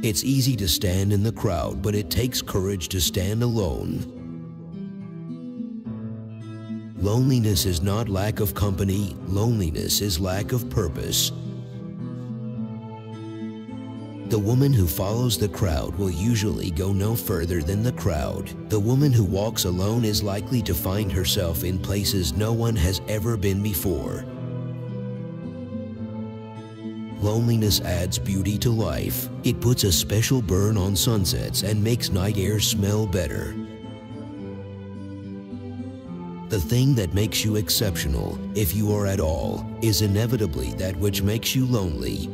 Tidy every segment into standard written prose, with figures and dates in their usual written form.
It's easy to stand in the crowd, but it takes courage to stand alone. Loneliness is not lack of company, loneliness is lack of purpose. The woman who follows the crowd will usually go no further than the crowd. The woman who walks alone is likely to find herself in places no one has ever been before. Loneliness adds beauty to life. It puts a special burn on sunsets and makes night air smell better. The thing that makes you exceptional, if you are at all, is inevitably that which makes you lonely.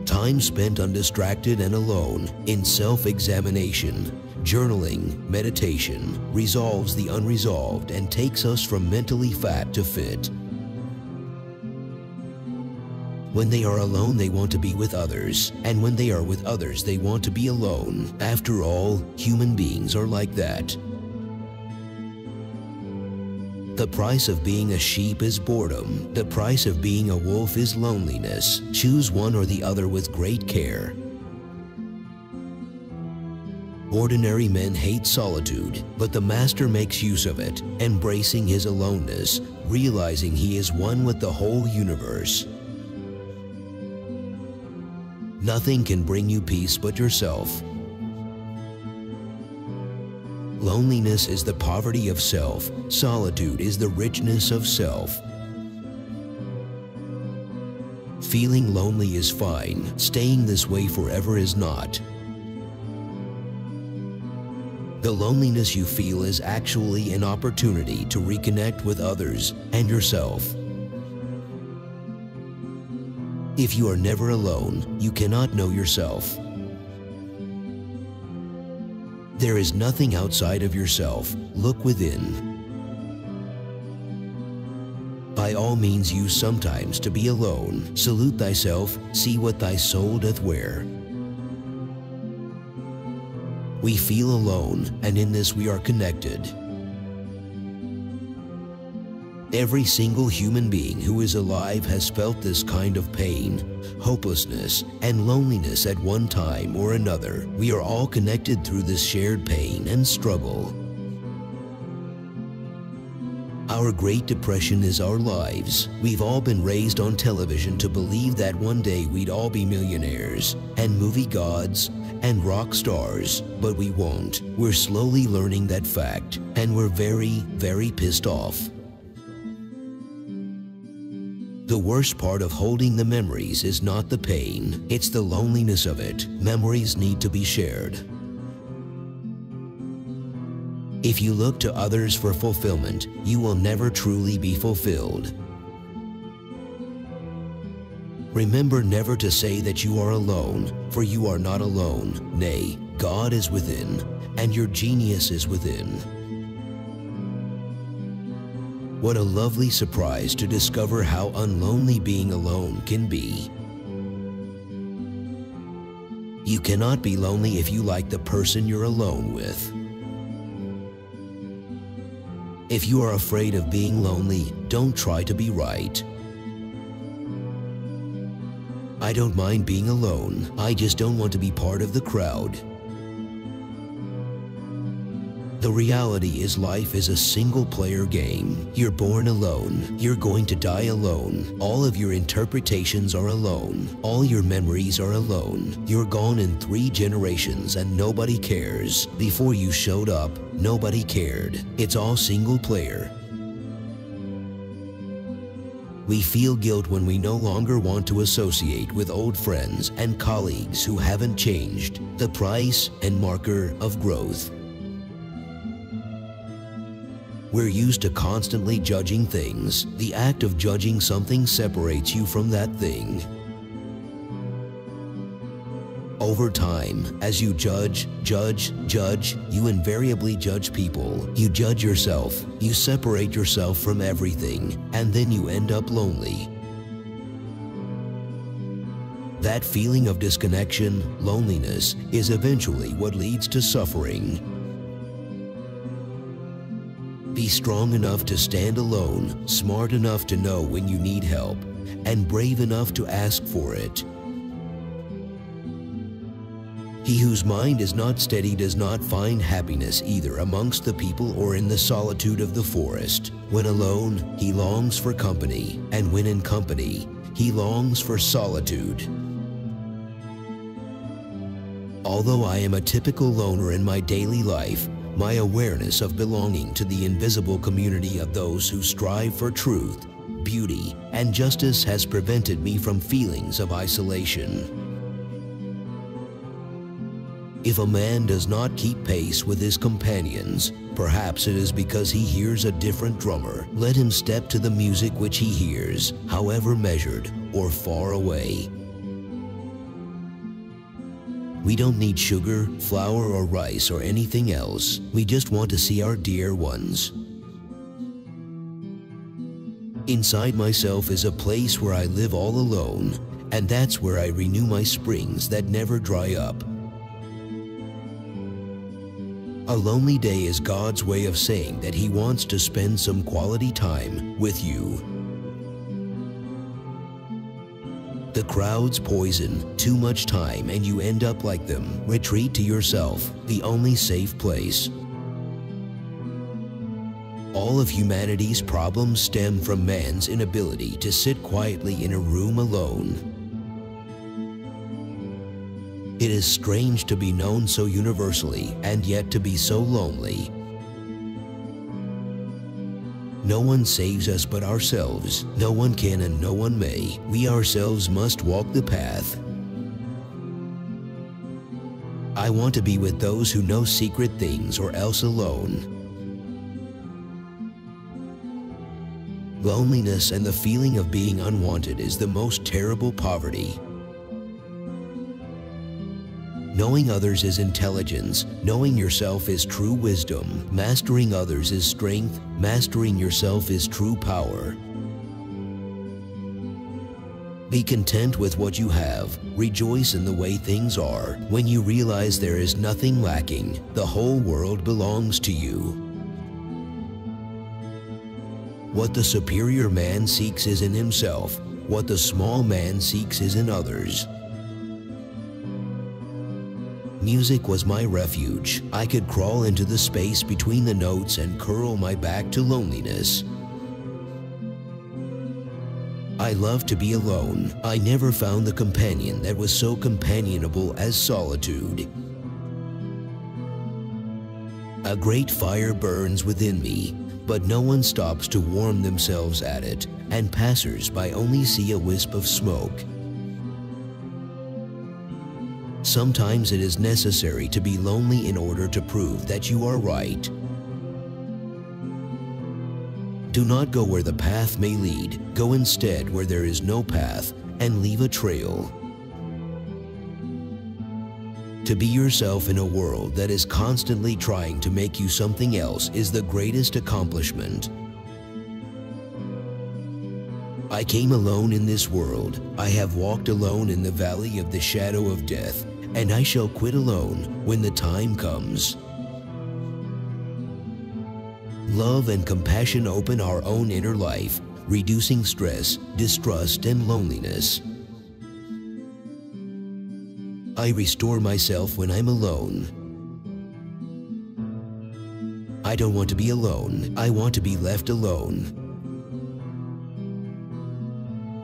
Time spent undistracted and alone, in self-examination, journaling, meditation, resolves the unresolved and takes us from mentally fat to fit. When they are alone, they want to be with others, and when they are with others, they want to be alone. After all, human beings are like that. The price of being a sheep is boredom. The price of being a wolf is loneliness. Choose one or the other with great care. Ordinary men hate solitude, but the master makes use of it, embracing his aloneness, realizing he is one with the whole universe. Nothing can bring you peace but yourself. Loneliness is the poverty of self. Solitude is the richness of self. Feeling lonely is fine. Staying this way forever is not. The loneliness you feel is actually an opportunity to reconnect with others and yourself. If you are never alone, you cannot know yourself. There is nothing outside of yourself. Look within. By all means use sometimes to be alone. Salute thyself, see what thy soul doth wear. We feel alone, and in this we are connected. Every single human being who is alive has felt this kind of pain, hopelessness, and loneliness at one time or another. We are all connected through this shared pain and struggle. Our Great Depression is our lives. We've all been raised on television to believe that one day we'd all be millionaires and movie gods and rock stars, but we won't. We're slowly learning that fact, and we're very, very pissed off. The worst part of holding the memories is not the pain, it's the loneliness of it. Memories need to be shared. If you look to others for fulfillment, you will never truly be fulfilled. Remember never to say that you are alone, for you are not alone. Nay, God is within, and your genius is within. What a lovely surprise to discover how unlonely being alone can be. You cannot be lonely if you like the person you're alone with. If you are afraid of being lonely, don't try to be right. I don't mind being alone, I just don't want to be part of the crowd. The reality is life is a single-player game. You're born alone. You're going to die alone. All of your interpretations are alone. All your memories are alone. You're gone in 3 generations and nobody cares. Before you showed up, nobody cared. It's all single-player. We feel guilt when we no longer want to associate with old friends and colleagues who haven't changed. The price and marker of growth. We're used to constantly judging things. The act of judging something separates you from that thing. Over time, as you judge, you invariably judge people. You judge yourself, you separate yourself from everything, and then you end up lonely. That feeling of disconnection, loneliness, is eventually what leads to suffering. Be strong enough to stand alone, smart enough to know when you need help, and brave enough to ask for it. He whose mind is not steady does not find happiness either amongst the people or in the solitude of the forest. When alone, he longs for company, and when in company, he longs for solitude. Although I am a typical loner in my daily life, my awareness of belonging to the invisible community of those who strive for truth, beauty, and justice has prevented me from feelings of isolation. If a man does not keep pace with his companions, perhaps it is because he hears a different drummer. Let him step to the music which he hears, however measured or far away. We don't need sugar, flour, or rice or anything else. We just want to see our dear ones. Inside myself is a place where I live all alone, and that's where I renew my springs that never dry up. A lonely day is God's way of saying that He wants to spend some quality time with you. The crowds poison too much time and you end up like them. Retreat to yourself, the only safe place. All of humanity's problems stem from man's inability to sit quietly in a room alone. It is strange to be known so universally and yet to be so lonely. No one saves us but ourselves. No one can and no one may. We ourselves must walk the path. I want to be with those who know secret things or else alone. Loneliness and the feeling of being unwanted is the most terrible poverty. Knowing others is intelligence. Knowing yourself is true wisdom. Mastering others is strength. Mastering yourself is true power. Be content with what you have. Rejoice in the way things are. When you realize there is nothing lacking, the whole world belongs to you. What the superior man seeks is in himself. What the small man seeks is in others. Music was my refuge. I could crawl into the space between the notes and curl my back to loneliness. I loved to be alone. I never found the companion that was so companionable as solitude. A great fire burns within me, but no one stops to warm themselves at it, and passers-by only see a wisp of smoke. Sometimes it is necessary to be lonely in order to prove that you are right. Do not go where the path may lead. Go instead where there is no path and leave a trail. To be yourself in a world that is constantly trying to make you something else is the greatest accomplishment. I came alone in this world. I have walked alone in the valley of the shadow of death, and I shall quit alone when the time comes. Love and compassion open our own inner life, reducing stress, distrust, and loneliness. I restore myself when I'm alone. I don't want to be alone. I want to be left alone.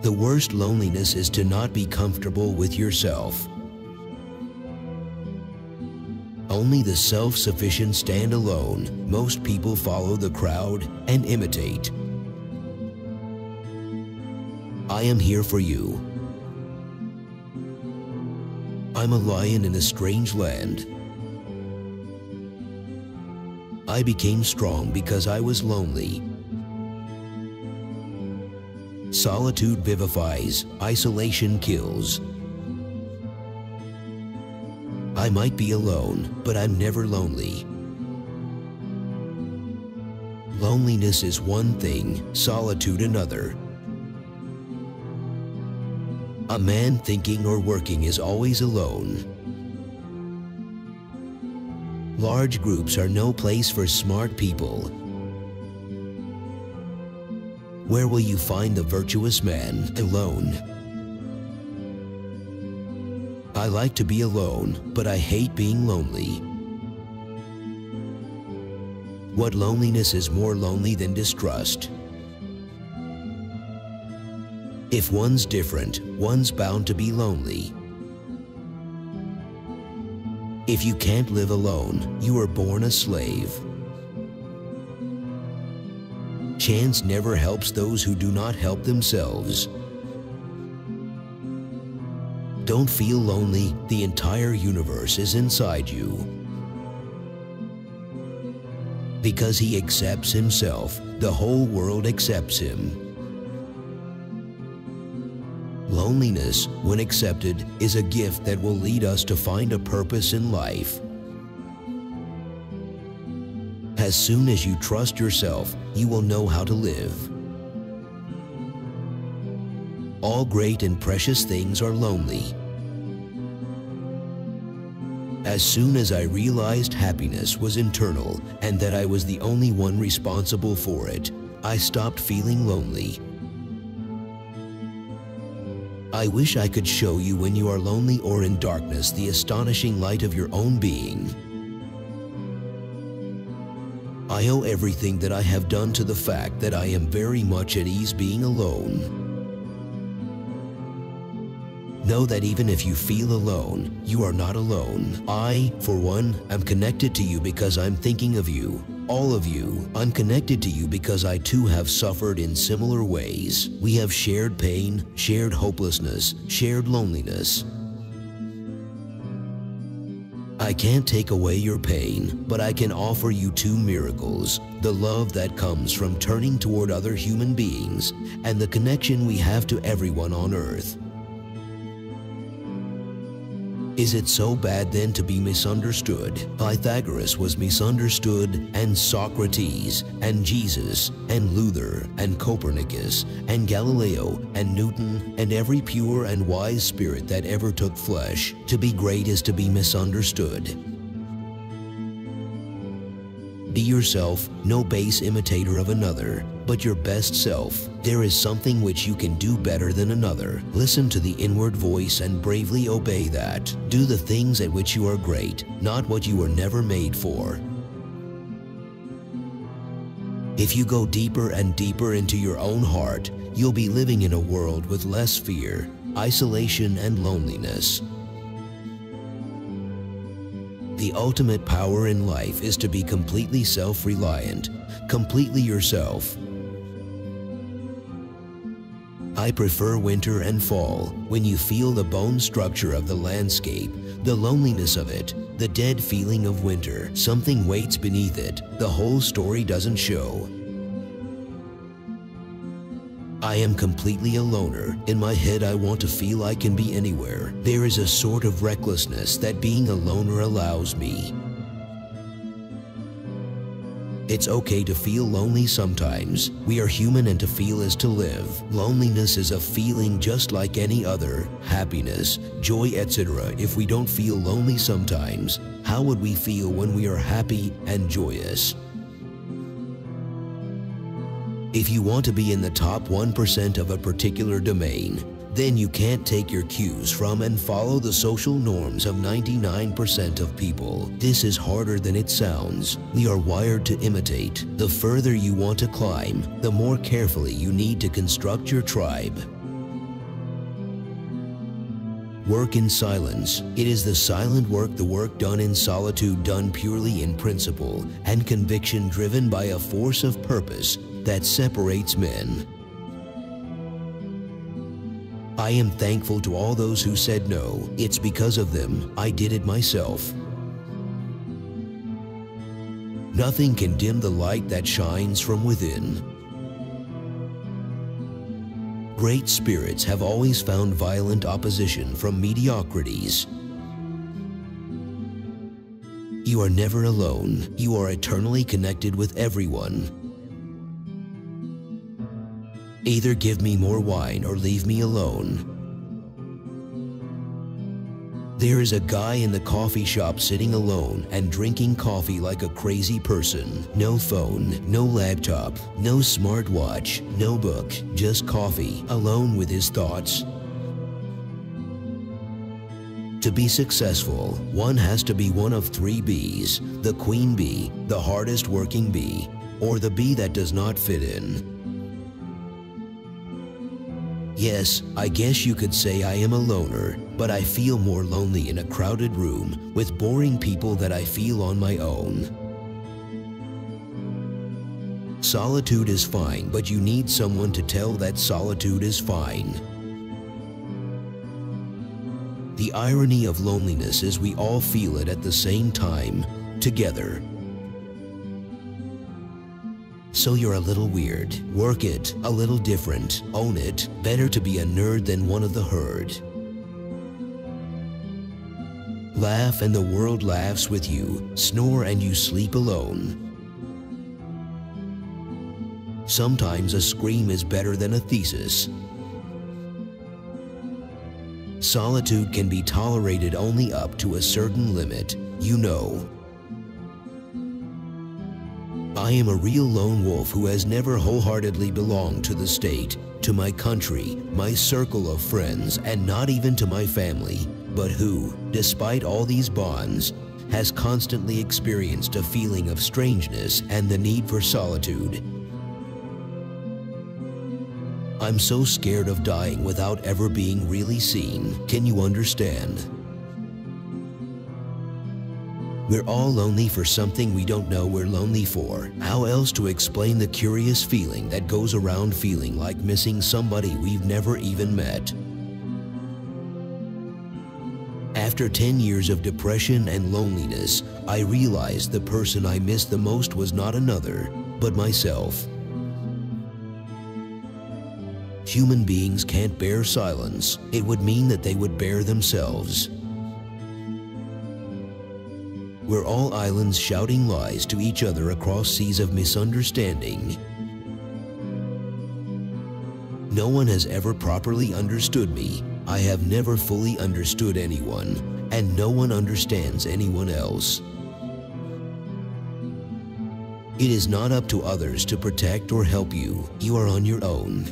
The worst loneliness is to not be comfortable with yourself. Only the self-sufficient stand alone. Most people follow the crowd and imitate. I am here for you. I'm a lion in a strange land. I became strong because I was lonely. Solitude vivifies, isolation kills. I might be alone, but I'm never lonely. Loneliness is one thing, solitude another. A man thinking or working is always alone. Large groups are no place for smart people. Where will you find the virtuous man? Alone. I like to be alone, but I hate being lonely. What loneliness is more lonely than distrust? If one's different, one's bound to be lonely. If you can't live alone, you are born a slave. Chance never helps those who do not help themselves. Don't feel lonely, the entire universe is inside you. Because he accepts himself, the whole world accepts him. Loneliness, when accepted, is a gift that will lead us to find a purpose in life. As soon as you trust yourself, you will know how to live. All great and precious things are lonely. As soon as I realized happiness was internal and that I was the only one responsible for it, I stopped feeling lonely. I wish I could show you when you are lonely or in darkness the astonishing light of your own being. I owe everything that I have done to the fact that I am very much at ease being alone. Know that even if you feel alone, you are not alone. I, for one, am connected to you because I'm thinking of you. All of you. I'm connected to you because I too have suffered in similar ways. We have shared pain, shared hopelessness, shared loneliness. I can't take away your pain, but I can offer you two miracles: the love that comes from turning toward other human beings, and the connection we have to everyone on earth. Is it so bad then to be misunderstood? Pythagoras was misunderstood, and Socrates, and Jesus, and Luther, and Copernicus, and Galileo, and Newton, and every pure and wise spirit that ever took flesh. To be great is to be misunderstood. Be yourself, no base imitator of another, but your best self. There is something which you can do better than another. Listen to the inward voice and bravely obey that. Do the things at which you are great, not what you were never made for. If you go deeper and deeper into your own heart, you'll be living in a world with less fear, isolation, and loneliness. The ultimate power in life is to be completely self-reliant, completely yourself. I prefer winter and fall, when you feel the bone structure of the landscape, the loneliness of it, the dead feeling of winter. Something waits beneath it. The whole story doesn't show. I am completely a loner. In my head, I want to feel I can be anywhere. There is a sort of recklessness that being a loner allows me. It's okay to feel lonely sometimes. We are human, and to feel is to live. Loneliness is a feeling just like any other. Happiness, joy, etc. If we don't feel lonely sometimes, how would we feel when we are happy and joyous? If you want to be in the top 1% of a particular domain, then you can't take your cues from and follow the social norms of 99% of people. This is harder than it sounds. We are wired to imitate. The further you want to climb, the more carefully you need to construct your tribe. Work in silence. It is the silent work, the work done in solitude, done purely in principle and conviction, driven by a force of purpose that separates men. I am thankful to all those who said no. It's because of them I did it myself. Nothing can dim the light that shines from within. Great spirits have always found violent opposition from mediocrities. You are never alone. You are eternally connected with everyone. Either give me more wine or leave me alone. There is a guy in the coffee shop sitting alone and drinking coffee like a crazy person. No phone, no laptop, no smartwatch, no book, just coffee, alone with his thoughts. To be successful, one has to be one of 3 Bs: the queen bee, the hardest working bee, or the bee that does not fit in. Yes, I guess you could say I am a loner, but I feel more lonely in a crowded room with boring people than I feel on my own. Solitude is fine, but you need someone to tell that solitude is fine. The irony of loneliness is we all feel it at the same time, together. So you're a little weird. Work it. A little different. Own it. Better to be a nerd than one of the herd. Laugh and the world laughs with you. Snore and you sleep alone. Sometimes a scream is better than a thesis. Solitude can be tolerated only up to a certain limit, you know. I am a real lone wolf who has never wholeheartedly belonged to the state, to my country, my circle of friends, and not even to my family, but who, despite all these bonds, has constantly experienced a feeling of strangeness and the need for solitude. I'm so scared of dying without ever being really seen. Can you understand? We're all lonely for something we don't know we're lonely for. How else to explain the curious feeling that goes around feeling like missing somebody we've never even met? After 10 years of depression and loneliness, I realized the person I missed the most was not another, but myself. Human beings can't bear silence. It would mean that they would bear themselves. We're all islands shouting lies to each other across seas of misunderstanding. No one has ever properly understood me. I have never fully understood anyone, and no one understands anyone else. It is not up to others to protect or help you. You are on your own.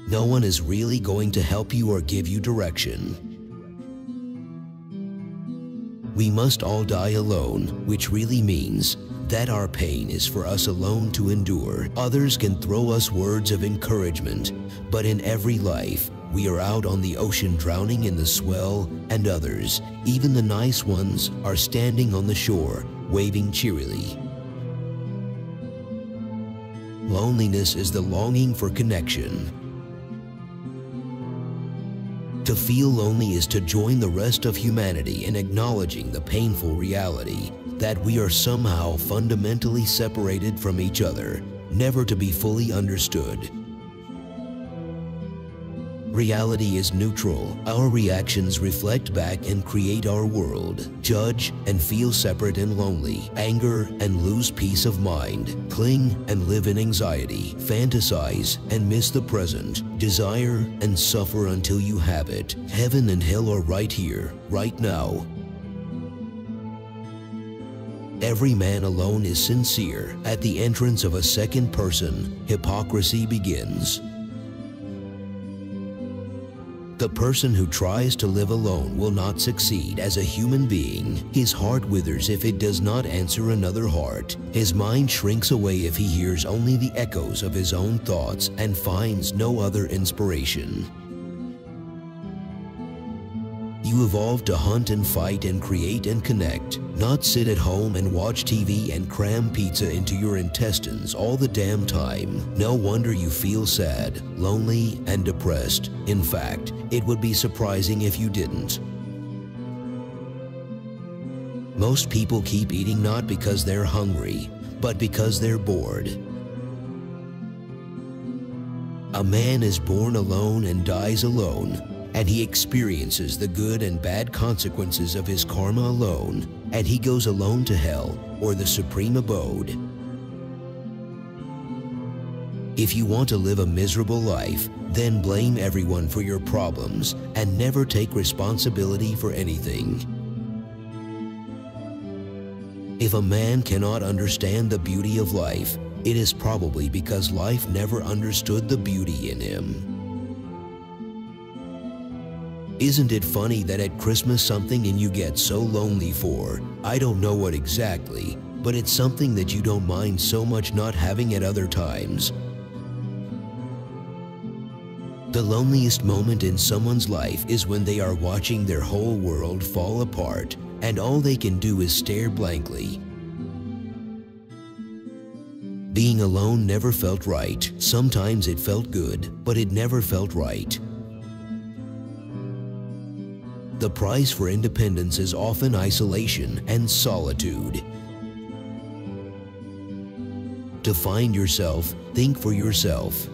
No one is really going to help you or give you direction. We must all die alone, which really means that our pain is for us alone to endure. Others can throw us words of encouragement, but in every life, we are out on the ocean drowning in the swell, and others, even the nice ones, are standing on the shore, waving cheerily. Loneliness is the longing for connection. To feel lonely is to join the rest of humanity in acknowledging the painful reality that we are somehow fundamentally separated from each other, never to be fully understood. Reality is neutral. Our reactions reflect back and create our world. Judge and feel separate and lonely. Anger and lose peace of mind. Cling and live in anxiety. Fantasize and miss the present. Desire and suffer until you have it. Heaven and hell are right here, right now. Every man alone is sincere. At the entrance of a second person, hypocrisy begins. The person who tries to live alone will not succeed as a human being. His heart withers if it does not answer another heart. His mind shrinks away if he hears only the echoes of his own thoughts and finds no other inspiration. You evolved to hunt and fight and create and connect, not sit at home and watch TV and cram pizza into your intestines all the damn time. No wonder you feel sad, lonely, and depressed. In fact, it would be surprising if you didn't. Most people keep eating not because they're hungry, but because they're bored. A man is born alone and dies alone, and he experiences the good and bad consequences of his karma alone, and he goes alone to hell or the supreme abode. If you want to live a miserable life, then blame everyone for your problems and never take responsibility for anything. If a man cannot understand the beauty of life, it is probably because life never understood the beauty in him. Isn't it funny that at Christmas something in you gets so lonely for, I don't know what exactly, but it's something that you don't mind so much not having at other times. The loneliest moment in someone's life is when they are watching their whole world fall apart and all they can do is stare blankly. Being alone never felt right. Sometimes it felt good, but it never felt right. The price for independence is often isolation and solitude. To find yourself, think for yourself.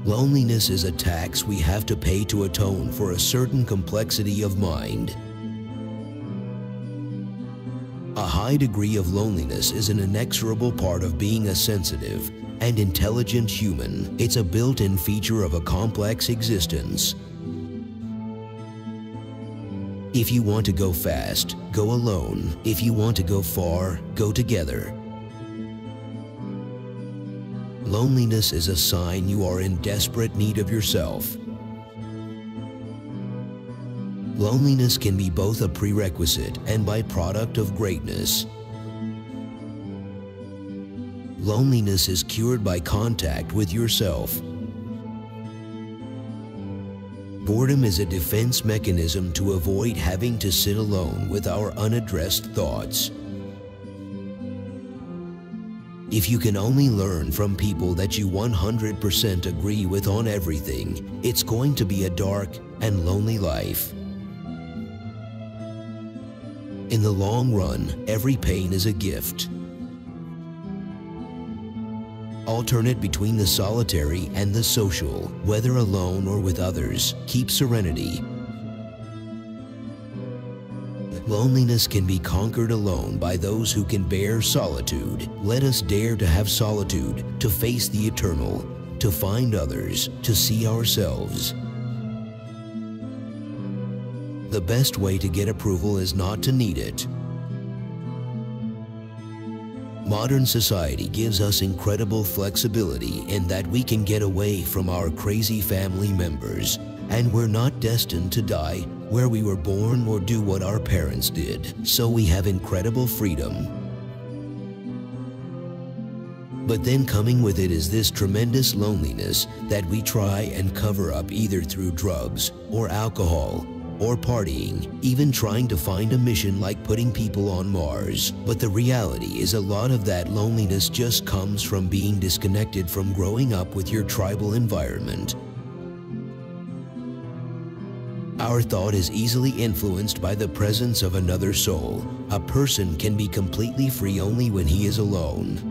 Loneliness is a tax we have to pay to atone for a certain complexity of mind. A high degree of loneliness is an inexorable part of being a sensitive and intelligent human. It's a built-in feature of a complex existence. If you want to go fast, go alone. If you want to go far, go together. Loneliness is a sign you are in desperate need of yourself. Loneliness can be both a prerequisite and byproduct of greatness. Loneliness is cured by contact with yourself. Boredom is a defense mechanism to avoid having to sit alone with our unaddressed thoughts. If you can only learn from people that you 100% agree with on everything, it's going to be a dark and lonely life. In the long run, every pain is a gift. Alternate between the solitary and the social, whether alone or with others. Keep serenity. Loneliness can be conquered alone by those who can bear solitude. Let us dare to have solitude, to face the eternal, to find others, to see ourselves. The best way to get approval is not to need it. Modern society gives us incredible flexibility in that we can get away from our crazy family members, and we're not destined to die where we were born or do what our parents did, so we have incredible freedom. But then coming with it is this tremendous loneliness that we try and cover up either through drugs or alcohol or partying, even trying to find a mission like putting people on Mars. But the reality is a lot of that loneliness just comes from being disconnected from growing up with your tribal environment. Our thought is easily influenced by the presence of another soul. A person can be completely free only when he is alone.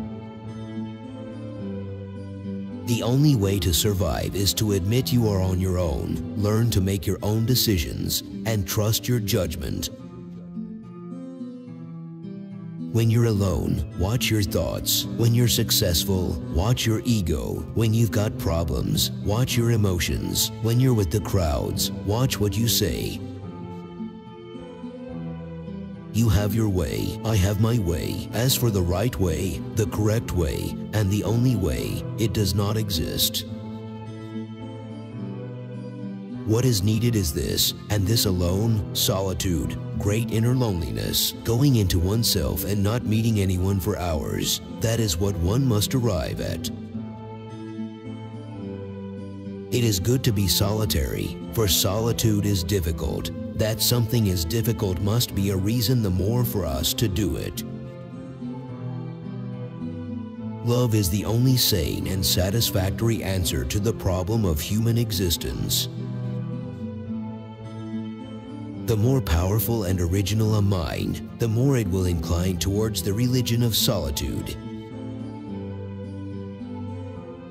The only way to survive is to admit you are on your own, learn to make your own decisions, and trust your judgment. When you're alone, watch your thoughts. When you're successful, watch your ego. When you've got problems, watch your emotions. When you're with the crowds, watch what you say. You have your way, I have my way. As for the right way, the correct way, and the only way, it does not exist. What is needed is this, and this alone: solitude, great inner loneliness, going into oneself and not meeting anyone for hours. That is what one must arrive at. It is good to be solitary, for solitude is difficult. That something is difficult must be a reason the more for us to do it. Love is the only sane and satisfactory answer to the problem of human existence. The more powerful and original a mind, the more it will incline towards the religion of solitude.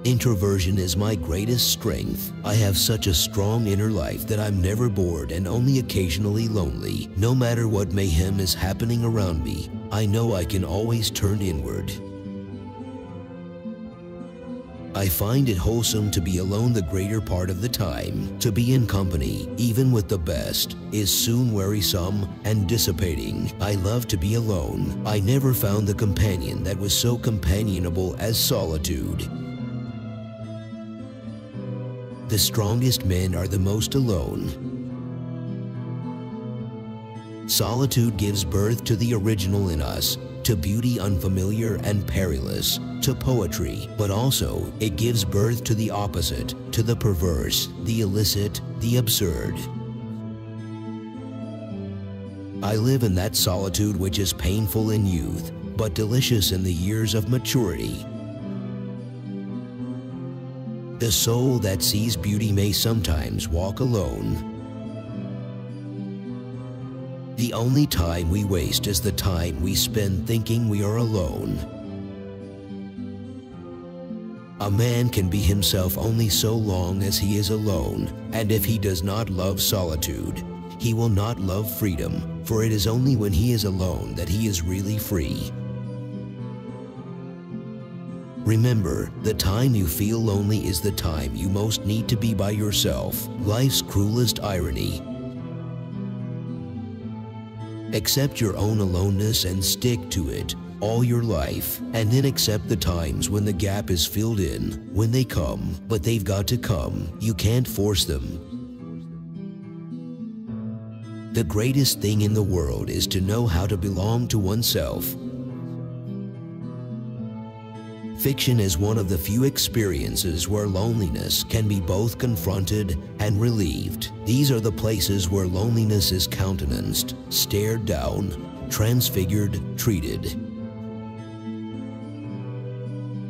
Introversion is my greatest strength. I have such a strong inner life that I'm never bored and only occasionally lonely. No matter what mayhem is happening around me, I know I can always turn inward. I find it wholesome to be alone the greater part of the time. To be in company, even with the best, is soon wearisome and dissipating. I love to be alone. I never found the companion that was so companionable as solitude. The strongest men are the most alone. Solitude gives birth to the original in us, to beauty unfamiliar and perilous, to poetry, but also it gives birth to the opposite, to the perverse, the illicit, the absurd. I live in that solitude which is painful in youth, but delicious in the years of maturity. The soul that sees beauty may sometimes walk alone. The only time we waste is the time we spend thinking we are alone. A man can be himself only so long as he is alone, and if he does not love solitude, he will not love freedom, for it is only when he is alone that he is really free. Remember, the time you feel lonely is the time you most need to be by yourself. Life's cruelest irony. Accept your own aloneness and stick to it all your life, and then accept the times when the gap is filled in, when they come, but they've got to come. You can't force them. The greatest thing in the world is to know how to belong to oneself. Fiction is one of the few experiences where loneliness can be both confronted and relieved. These are the places where loneliness is countenanced, stared down, transfigured, treated.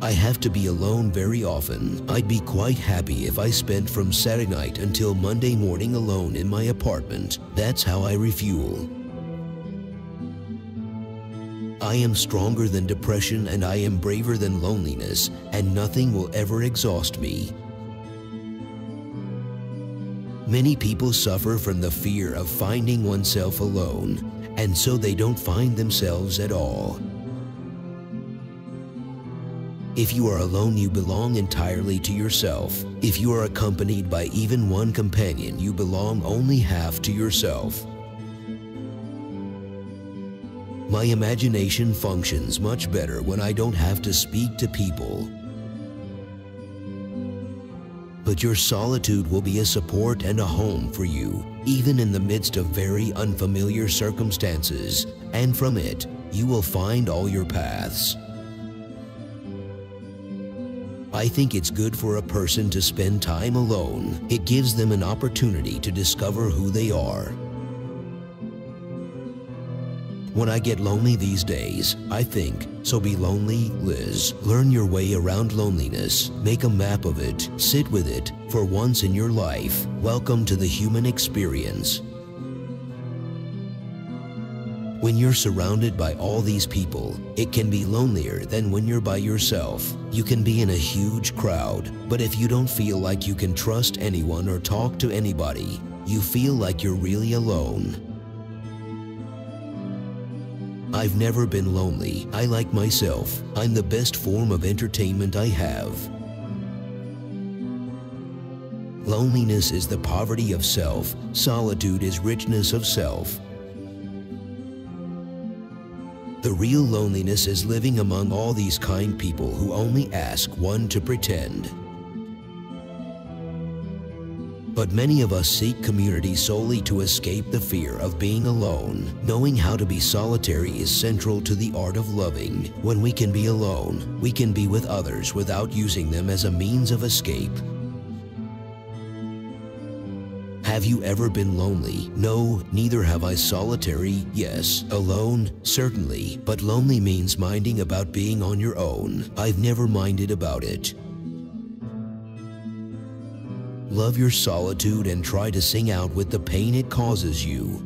I have to be alone very often. I'd be quite happy if I spent from Saturday night until Monday morning alone in my apartment. That's how I refuel. I am stronger than depression and I am braver than loneliness, and nothing will ever exhaust me. Many people suffer from the fear of finding oneself alone, and so they don't find themselves at all. If you are alone, you belong entirely to yourself. If you are accompanied by even one companion, you belong only half to yourself. My imagination functions much better when I don't have to speak to people. But your solitude will be a support and a home for you, even in the midst of very unfamiliar circumstances, and from it, you will find all your paths. I think it's good for a person to spend time alone. It gives them an opportunity to discover who they are. When I get lonely these days, I think, so be lonely, Liz. Learn your way around loneliness. Make a map of it. Sit with it for once in your life. Welcome to the human experience. When you're surrounded by all these people, it can be lonelier than when you're by yourself. You can be in a huge crowd, but if you don't feel like you can trust anyone or talk to anybody, you feel like you're really alone. I've never been lonely. I like myself. I'm the best form of entertainment I have. Loneliness is the poverty of self. Solitude is richness of self. The real loneliness is living among all these kind people who only ask one to pretend. But many of us seek community solely to escape the fear of being alone. Knowing how to be solitary is central to the art of loving. When we can be alone, we can be with others without using them as a means of escape. Have you ever been lonely? No, neither have I. Solitary, yes. Alone, certainly. But lonely means minding about being on your own. I've never minded about it. Love your solitude and try to sing out with the pain it causes you.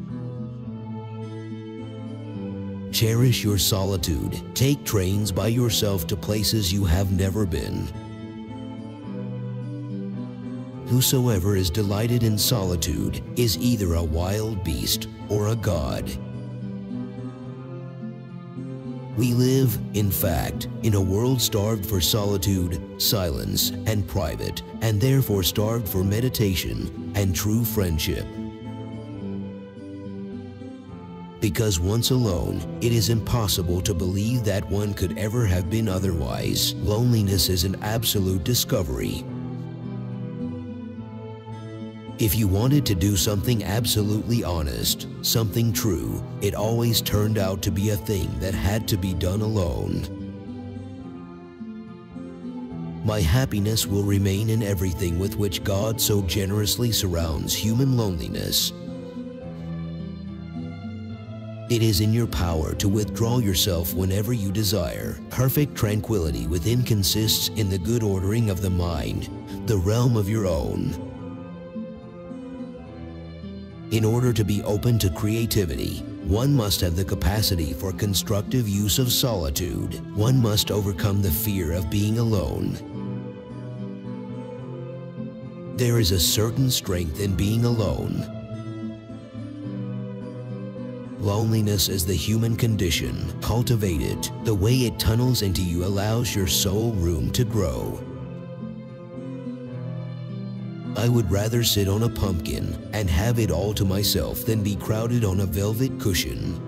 Cherish your solitude. Take trains by yourself to places you have never been. Whosoever is delighted in solitude is either a wild beast or a god. We live, in fact, in a world starved for solitude, silence, and private, and therefore starved for meditation and true friendship. Because once alone, it is impossible to believe that one could ever have been otherwise. Loneliness is an absolute discovery. If you wanted to do something absolutely honest, something true, it always turned out to be a thing that had to be done alone. My happiness will remain in everything with which God so generously surrounds human loneliness. It is in your power to withdraw yourself whenever you desire. Perfect tranquility within consists in the good ordering of the mind, the realm of your own. In order to be open to creativity, one must have the capacity for constructive use of solitude. One must overcome the fear of being alone. There is a certain strength in being alone. Loneliness is the human condition. Cultivate it. The way it tunnels into you allows your soul room to grow. I would rather sit on a pumpkin and have it all to myself than be crowded on a velvet cushion.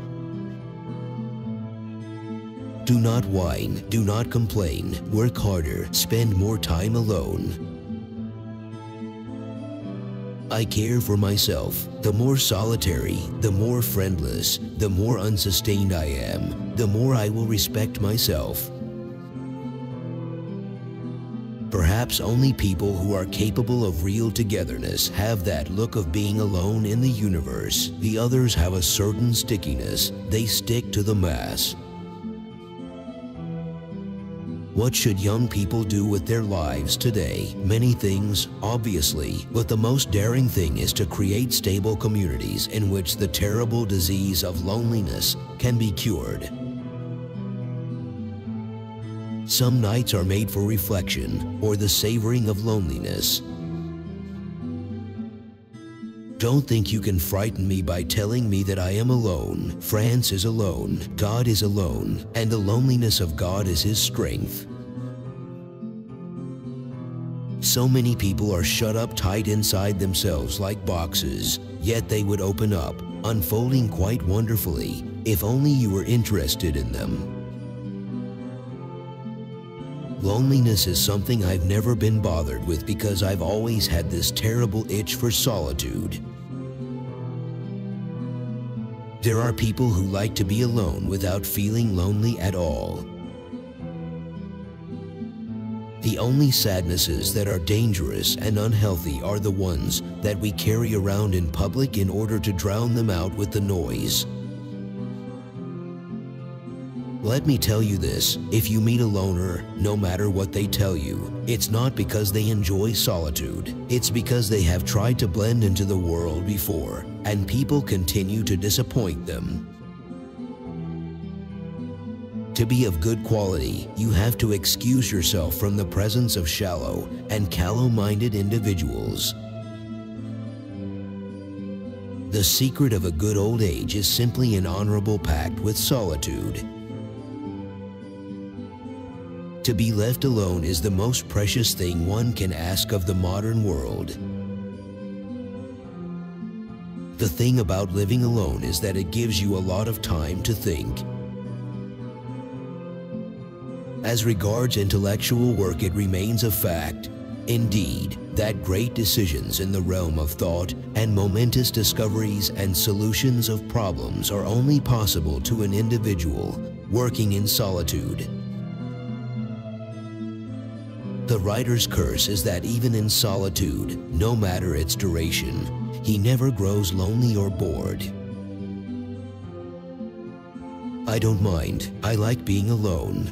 Do not whine, do not complain, work harder, spend more time alone. I care for myself. The more solitary, the more friendless, the more unsustained I am, the more I will respect myself. Perhaps only people who are capable of real togetherness have that look of being alone in the universe. The others have a certain stickiness. They stick to the mass. What should young people do with their lives today? Many things, obviously, but the most daring thing is to create stable communities in which the terrible disease of loneliness can be cured. Some nights are made for reflection or the savoring of loneliness. Don't think you can frighten me by telling me that I am alone. France is alone, God is alone, and the loneliness of God is His strength. So many people are shut up tight inside themselves like boxes, yet they would open up, unfolding quite wonderfully, if only you were interested in them. Loneliness is something I've never been bothered with because I've always had this terrible itch for solitude. There are people who like to be alone without feeling lonely at all. The only sadnesses that are dangerous and unhealthy are the ones that we carry around in public in order to drown them out with the noise. Let me tell you this, if you meet a loner, no matter what they tell you, it's not because they enjoy solitude. It's because they have tried to blend into the world before, and people continue to disappoint them. To be of good quality, you have to excuse yourself from the presence of shallow and callow-minded individuals. The secret of a good old age is simply an honorable pact with solitude. To be left alone is the most precious thing one can ask of the modern world. The thing about living alone is that it gives you a lot of time to think. As regards intellectual work, it remains a fact, indeed, that great decisions in the realm of thought and momentous discoveries and solutions of problems are only possible to an individual working in solitude. The writer's curse is that even in solitude, no matter its duration, he never grows lonely or bored. I don't mind. I like being alone.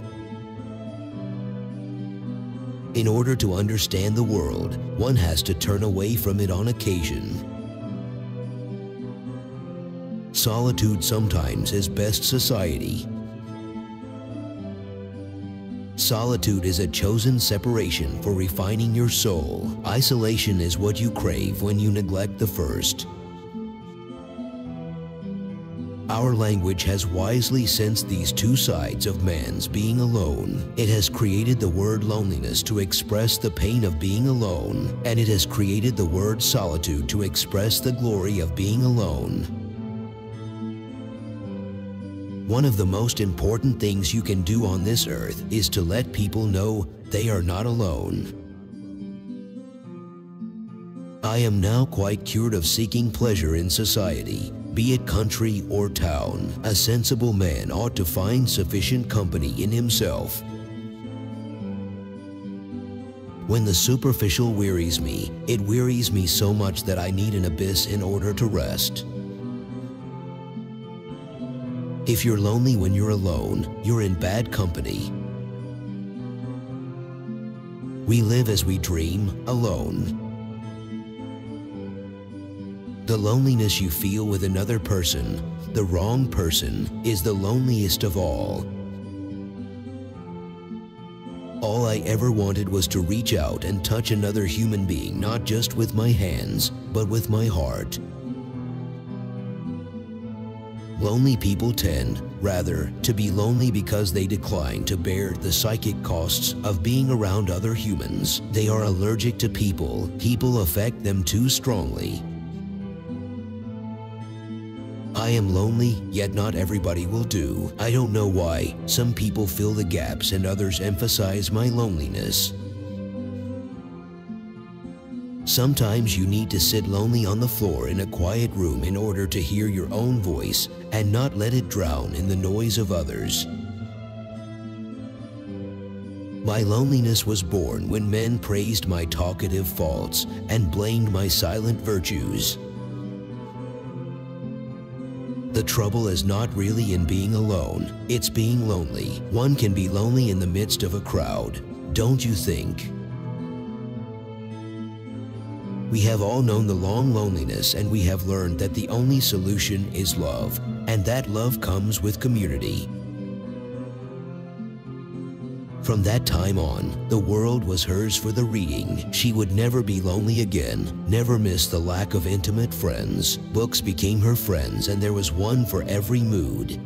In order to understand the world, one has to turn away from it on occasion. Solitude sometimes is best society. Solitude is a chosen separation for refining your soul. Isolation is what you crave when you neglect the first. Our language has wisely sensed these two sides of man's being alone. It has created the word loneliness to express the pain of being alone, and it has created the word solitude to express the glory of being alone. One of the most important things you can do on this earth is to let people know they are not alone. I am now quite cured of seeking pleasure in society, be it country or town. A sensible man ought to find sufficient company in himself. When the superficial wearies me, it wearies me so much that I need an abyss in order to rest. If you're lonely when you're alone, you're in bad company. We live as we dream, alone. The loneliness you feel with another person, the wrong person, is the loneliest of all. All I ever wanted was to reach out and touch another human being, not just with my hands, but with my heart. Lonely people tend, rather, to be lonely because they decline to bear the psychic costs of being around other humans. They are allergic to people. People affect them too strongly. I am lonely, yet not everybody will do. I don't know why. Some people fill the gaps and others emphasize my loneliness. Sometimes you need to sit lonely on the floor in a quiet room in order to hear your own voice and not let it drown in the noise of others. My loneliness was born when men praised my talkative faults and blamed my silent virtues. The trouble is not really in being alone, it's being lonely. One can be lonely in the midst of a crowd, don't you think? We have all known the long loneliness, and we have learned that the only solution is love, and that love comes with community. From that time on, the world was hers for the reading. She would never be lonely again, never miss the lack of intimate friends. Books became her friends, and there was one for every mood.